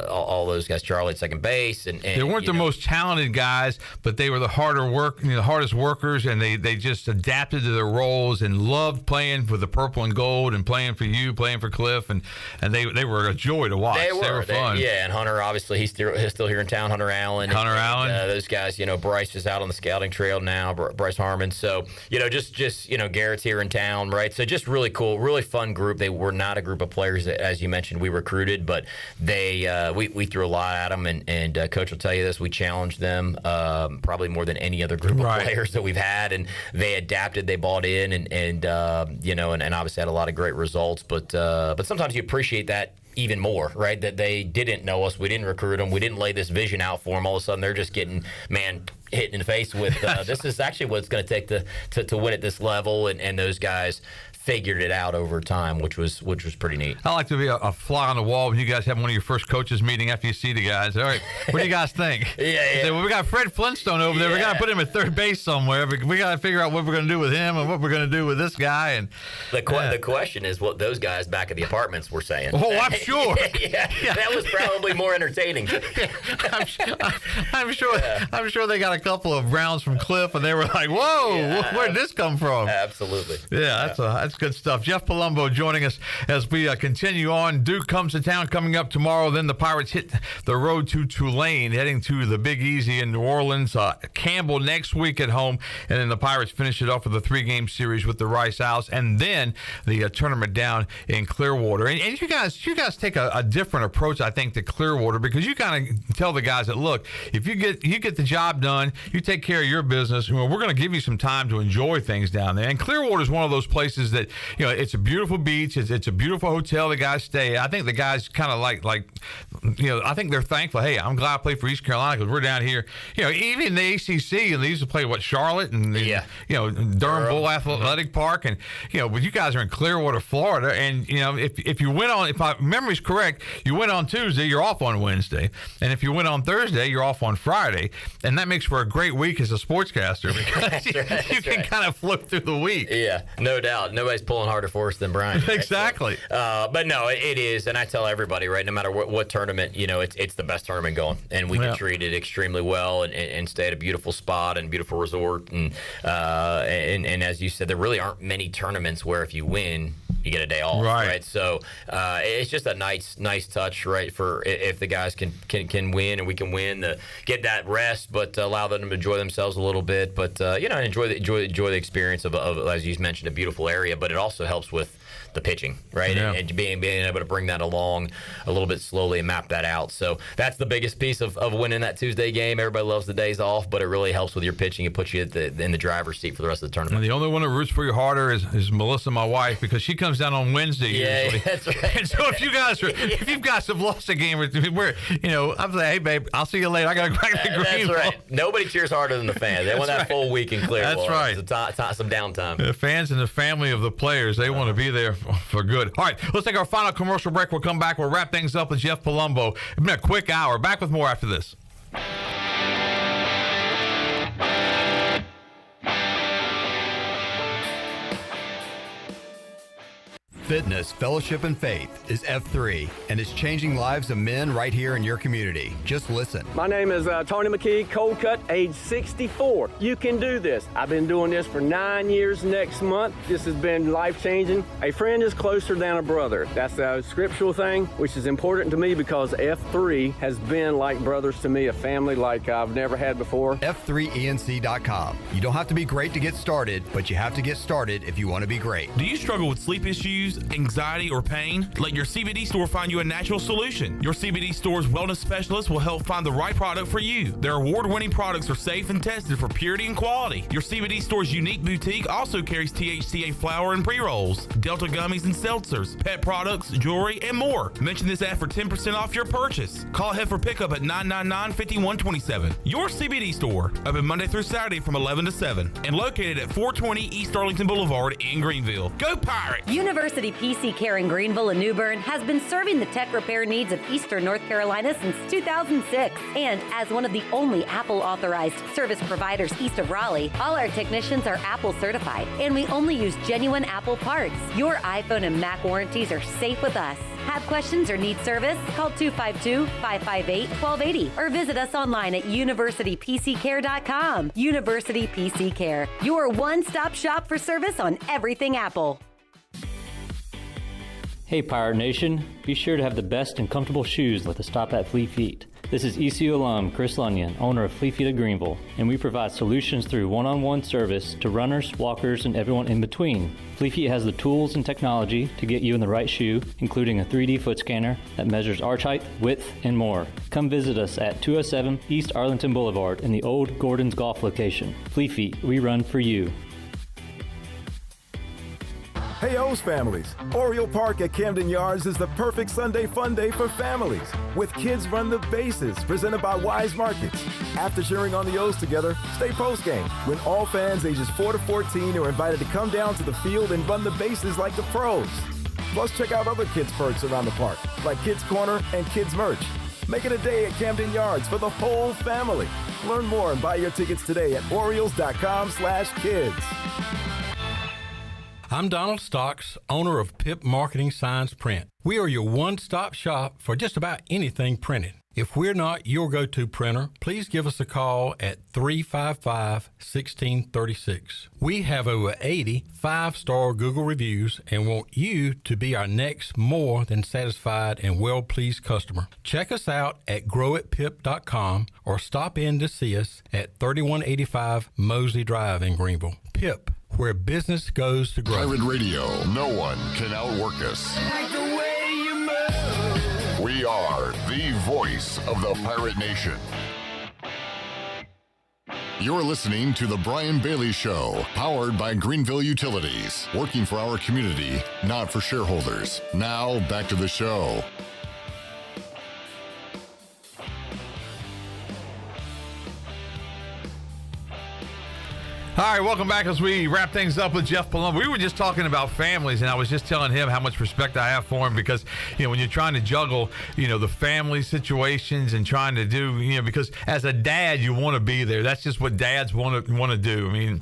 All those guys, Charlie at second base. And they weren't the most talented guys, but they were the hardest workers, and they just adapted to their roles and loved playing for the purple and gold and playing for you, playing for Cliff, and they were a joy to watch. They were fun. And Hunter, obviously, he's still here in town. Hunter Allen. Those guys. Bryce is out on the scouting trail now. Bryce Harmon. So just Garrett's here in town, right? So just really cool, really fun group. They were not a group of players that, as you mentioned, we recruited, but we threw a lot at them, and Coach will tell you this: we challenged them probably more than any other group of players that we've had, and they adapted, they bought in, and obviously had a lot of great results. But sometimes you appreciate that even more, right? That they didn't know us, we didn't recruit them, we didn't lay this vision out for them. All of a sudden, they're just getting hit in the face with this is actually what it's going to take to win at this level, and those guys figured it out over time, which was pretty neat. I like to be a fly on the wall when you guys have one of your first coaches meeting after you see the guys. All right, what do you guys think? Say, well, we got Fred Flintstone over there. We got to put him at third base somewhere. We got to figure out what we're going to do with him and what we're going to do with this guy. And the question is what those guys back at the apartments were saying. Oh, I'm sure. That was probably more entertaining. I'm sure they got a couple of rounds from Cliff, and they were like, "Whoa, where'd this come from?" Absolutely. Yeah, that's good stuff. Jeff Palumbo joining us as we continue on. Duke comes to town coming up tomorrow. Then the Pirates hit the road to Tulane, heading to the Big Easy in New Orleans. Campbell next week at home, and then the Pirates finish it off with a 3-game series with the Rice Owls, and then the tournament down in Clearwater. And you guys take a different approach, I think, to Clearwater, because you kind of tell the guys that, look, if you get the job done, you take care of your business. We're going to give you some time to enjoy things down there. And Clearwater is one of those places that, it's a beautiful beach. It's a beautiful hotel the guys stay at. I think the guys kind of like I think they're thankful. Hey, I'm glad I played for East Carolina because we're down here. Even the ACC, and they used to play Charlotte and Durham Bull Athletic Park, and but you guys are in Clearwater, Florida, and if you went on, if my memory's correct, you went on Tuesday, you're off on Wednesday, and if you went on Thursday, you're off on Friday, and that makes for a great week as a sportscaster because you can kind of float through the week. Yeah, no doubt. Nobody's pulling harder for us than Brian. Right? Exactly. So, but no, it is, and I tell everybody, right, no matter what tournament, it's the best tournament going, and we can treat it extremely well and stay at a beautiful spot and beautiful resort, and as you said, there really aren't many tournaments where if you win, you get a day off, right? So it's just a nice touch, right? For if the guys can win and we can win, get that rest, but allow them to enjoy themselves a little bit, but enjoy the experience of, as you mentioned, a beautiful area. But it also helps with the pitching, right? And being able to bring that along a little bit slowly and map that out. So that's the biggest piece of winning that Tuesday game. Everybody loves the days off, but it really helps with your pitching. It puts you in the driver's seat for the rest of the tournament. And the only one that roots for you harder is Melissa, my wife, because she comes down on Wednesday usually. That's right. And so if you guys have lost a game, we're I'm like, hey babe, I'll see you later. I got to crack the green. That's right. Nobody cheers harder than the fans. They want that full week in Clearwater. That's right. Some downtime. The fans and the family of the players, they want to be there for good. All right, let's take our final commercial break. We'll come back. We'll wrap things up with Jeff Palumbo. It's been a quick hour. Back with more after this. Fitness, fellowship, and faith is F3 and is changing lives of men right here in your community. Just listen. My name is Tony McKee, cold cut, age 64. You can do this. I've been doing this for 9 years next month. This has been life-changing. A friend is closer than a brother. That's a scriptural thing, which is important to me because F3 has been like brothers to me, a family like I've never had before. F3ENC.com. You don't have to be great to get started, but you have to get started if you want to be great. Do you struggle with sleep issues, anxiety, or pain? Let your CBD store find you a natural solution. Your CBD store's wellness specialist will help find the right product for you. Their award-winning products are safe and tested for purity and quality. Your CBD store's unique boutique also carries THCA flower and pre-rolls, Delta gummies and seltzers, pet products, jewelry, and more. Mention this ad for 10% off your purchase. Call ahead for pickup at 999-5127. Your CBD store, open Monday through Saturday from 11 to 7, and located at 420 East Arlington Boulevard in Greenville. Go Pirates! University PC Care in Greenville and New Bern has been serving the tech repair needs of Eastern North Carolina since 2006. And as one of the only Apple-authorized service providers east of Raleigh, all our technicians are Apple certified, and we only use genuine Apple parts. Your iPhone and Mac warranties are safe with us. Have questions or need service? Call 252-558-1280 or visit us online at universitypccare.com. University PC Care, your one-stop shop for service on everything Apple. Hey Pirate Nation, be sure to have the best and comfortable shoes with a stop at Fleet Feet. This is ECU alum Chris Lunyon, owner of Fleet Feet of Greenville, and we provide solutions through one-on-one service to runners, walkers, and everyone in between. Fleet Feet has the tools and technology to get you in the right shoe, including a 3D foot scanner that measures arch height, width, and more. Come visit us at 207 East Arlington Boulevard in the old Gordon's Golf location. Fleet Feet, we run for you. Hey O's families, Oriole Park at Camden Yards is the perfect Sunday fun day for families with Kids Run the Bases presented by Wise Markets. After cheering on the O's together, stay postgame when all fans ages 4 to 14 are invited to come down to the field and run the bases like the pros. Plus check out other kids perks around the park like Kids Corner and Kids Merch. Make it a day at Camden Yards for the whole family. Learn more and buy your tickets today at Orioles.com/kids. I'm Donald Stocks, owner of PIP Marketing Signs Print. We are your one-stop shop for just about anything printed. If we're not your go-to printer, please give us a call at 355-1636. We have over 80 5-star Google reviews and want you to be our next more than satisfied and well-pleased customer. Check us out at growatpip.com or stop in to see us at 3185 Mosley Drive in Greenville. PIP, where business goes to grow. Pirate Radio, no one can outwork us. We are the voice of the Pirate Nation. You're listening to The Brian Bailey Show, powered by Greenville Utilities, working for our community, not for shareholders. Now, back to the show. All right, welcome back as we wrap things up with Jeff Palumbo. We were just talking about families, and I was just telling him how much respect I have for him because, when you're trying to juggle, the family situations and trying to do, because as a dad, you want to be there. That's just what dads want to do. I mean,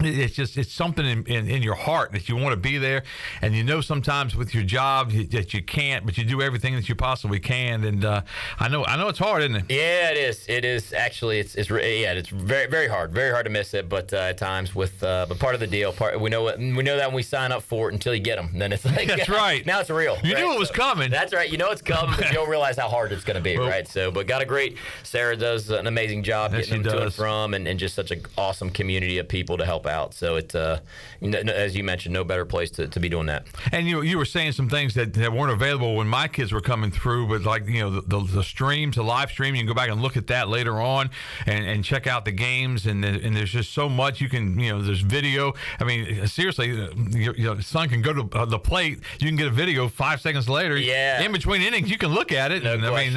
it's something in your heart that you want to be there, and sometimes with your job that you can't, but you do everything that you possibly can. And I know it's hard, isn't it? Yeah, it is. It is actually. It's very, very hard to miss it. But at times, but part of the deal. We know that when we sign up for it until you get them, then it's like that's right. Now it's real. You knew it was coming. That's right. You know it's coming, but you don't realize how hard it's going to be, right? So, but got a great. Sarah does an amazing job getting them to and from, and just such an awesome community of people to help out. So it, as you mentioned, no better place to be doing that. And you were saying some things that weren't available when my kids were coming through, but like the streams, the live stream, you can go back and look at that later on and check out the games. And there's just so much you can, there's video. I mean, seriously, your son can go to the plate. You can get a video 5 seconds later. Yeah. In between innings, you can look at it. No and question. I mean,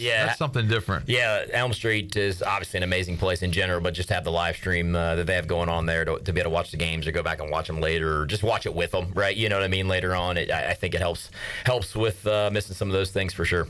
that's something different. Yeah, Elm Street is obviously an amazing place in general, but just have the live stream that they have going on there to be able to watch the games or go back and watch them later, or just watch it with them, right? You know what I mean? Later on, I think it helps with missing some of those things for sure.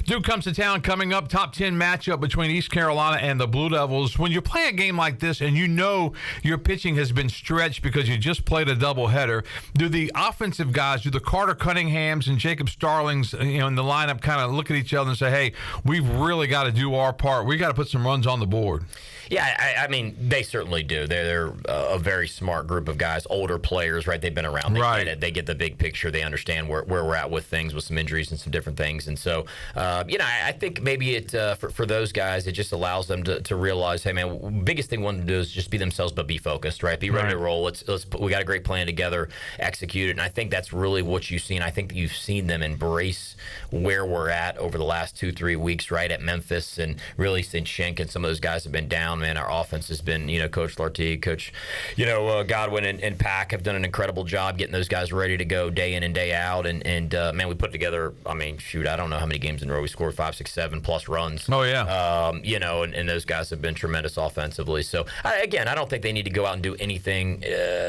Duke comes to town coming up. Top 10 matchup between East Carolina and the Blue Devils. When you play a game like this and your pitching has been stretched because you just played a doubleheader, do the offensive guys, do the Carter Cunninghams and Jacob Starlings, in the lineup kind of look at each other and say, hey, we've really got to do our part. We got to put some runs on the board? Yeah, I mean, they certainly do. They're a very smart group of guys, older players, right? They've been around. They get it. They get the big picture. They understand where we're at with things, with some injuries and some different things. And so, I think maybe it for those guys, it just allows them to realize, hey, man, biggest thing we want to do is just be themselves, but be focused, right? Be ready to roll. We got a great plan together, execute it. And I think that's really what you've seen. I think that you've seen them embrace where we're at over the last 2-3 weeks, right, at Memphis, and really since Schenk and some of those guys have been down. Man, our offense has been, Coach Lartigue, Coach, Godwin and Pack have done an incredible job getting those guys ready to go day in and day out. And man, we put together, I don't know how many games in a row we scored, 5, 6, 7 plus runs. Oh, yeah. And those guys have been tremendous offensively. So, I don't think they need to go out and do anything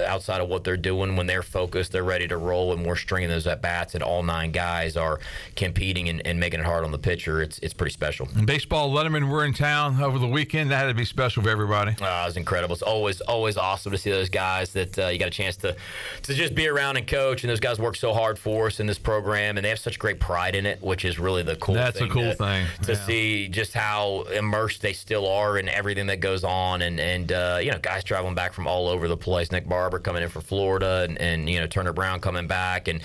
outside of what they're doing. When they're focused, they're ready to roll, and we're stringing those at-bats, and all 9 guys are competing and making it hard on the pitcher. It's pretty special. And baseball, Letterman were in town over the weekend. That had to be special for everybody. It was incredible. It's always awesome to see those guys that you got a chance to just be around and coach. And those guys work so hard for us in this program, and they have such great pride in it, which is really the cool thing. That's a cool thing. To see just how immersed they still are in everything that goes on. And guys traveling back from all over the place. Nick Barber coming in from Florida, and Turner Brown coming back. And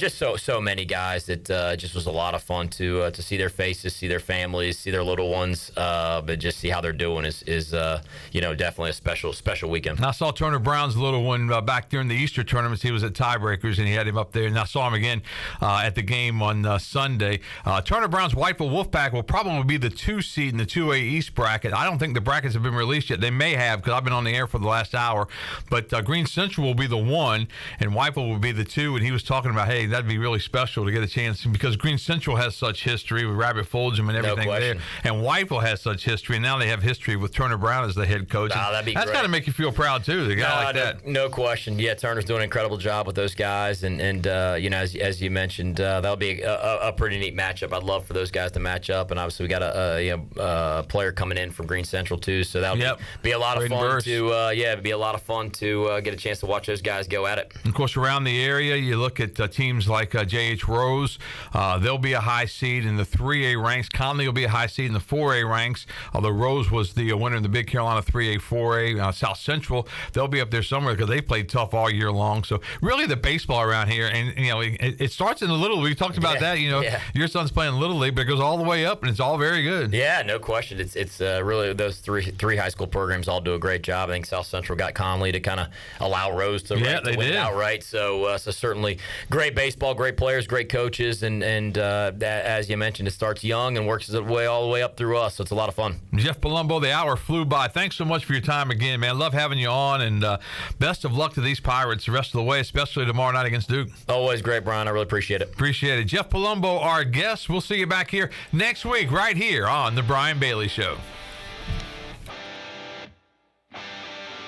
just so many guys that just was a lot of fun to see their faces, see their families, see their little ones, but just see how they're doing is definitely a special weekend. I saw Turner Brown's little one back during the Easter tournaments. He was at Tiebreakers, and he had him up there. And I saw him again at the game on Sunday. Turner Brown's Whiteville Wolfpack will probably be the 2 seed in the 2A East bracket. I don't think the brackets have been released yet. They may have, because I've been on the air for the last hour. But Green Central will be the 1, and Whiteville will be the 2. And he was talking about, hey, that'd be really special to get a chance, because Green Central has such history with Rabbit Fulgham and everything there. And Whiteville has such history, and now they have history with Turner Brown as the head coach. That's got to make you feel proud too. The guy like that. No question. Yeah, Turner's doing an incredible job with those guys, and as you mentioned, that'll be a pretty neat matchup. I'd love for those guys to match up, and obviously we got a player coming in from Green Central too, so that'll be a lot of fun it'd be a lot of fun to get a chance to watch those guys go at it. Of course, around the area, you look at teams like J.H. Rose. They'll be a high seed in the 3A ranks. Conley will be a high seed in the 4A ranks. Although Rose was the winner in the Big Carolina 3A, 4A. South Central, they'll be up there somewhere because they played tough all year long. So really the baseball around here, and it starts in the Little League. We talked about that. Your son's playing Little League, but it goes all the way up, and it's all very good. Yeah, no question. It's really those three high school programs all do a great job. I think South Central got Conley to kind of allow Rose to win outright. So certainly great baseball, great players, great coaches, and as you mentioned, it starts young and works its way all the way up through us. So it's a lot of fun. Jeff Palumbo, the hour flew by. Thanks so much for your time again, man. Love having you on, and best of luck to these Pirates the rest of the way, especially tomorrow night against Duke. Always great, Brian. I really appreciate it. Appreciate it. Jeff Palumbo, our guest. We'll see you back here next week right here on The Brian Bailey Show.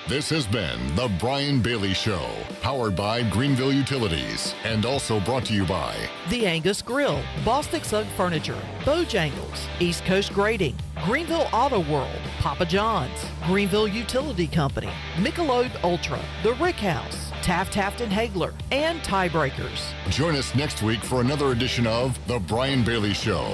This has been The Brian Bailey Show, powered by Greenville Utilities, and also brought to you by The Angus Grill, Bostic Sugg Furniture, Bojangles, East Coast Grading, Greenville Auto World, Papa John's, Greenville Utility Company, Michelob Ultra, The Rick House, Taft Hagler, and Tiebreakers. Join us next week for another edition of The Brian Bailey Show.